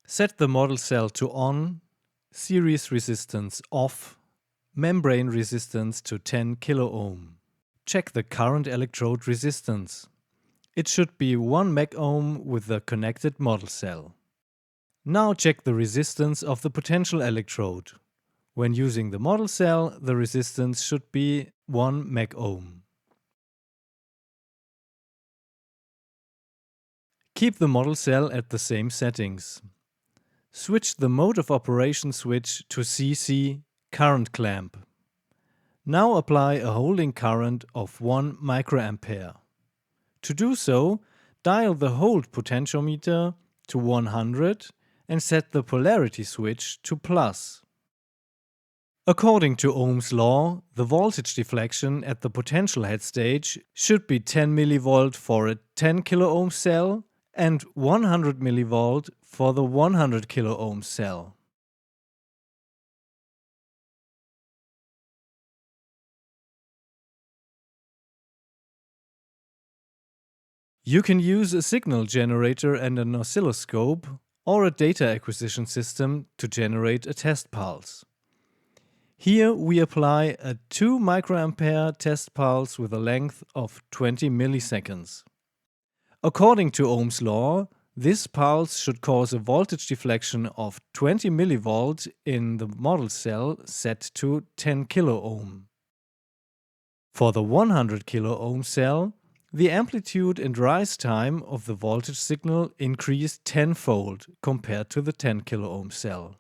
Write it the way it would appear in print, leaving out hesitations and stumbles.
Set the model cell to on, series resistance off, membrane resistance to 10 kΩ. Check the current electrode resistance. It should be 1 megohm with the connected model cell. Now check the resistance of the potential electrode. When using the model cell, the resistance should be 1 megohm. Keep the model cell at the same settings. Switch the mode of operation switch to CC, current clamp. Now apply a holding current of 1 microampere. To do so, dial the hold potentiometer to 100 and set the polarity switch to plus. According to Ohm's law, the voltage deflection at the potential head stage should be 10 mV for a 10 kΩ cell and 100 mV for the 100 kΩ cell. You can use a signal generator and an oscilloscope or a data acquisition system to generate a test pulse. Here we apply a 2 microampere test pulse with a length of 20 milliseconds. According to Ohm's law, this pulse should cause a voltage deflection of 20 mV in the model cell set to 10 kΩ. For the 100 kΩ cell, the amplitude and rise time of the voltage signal increased tenfold compared to the 10 kΩ cell.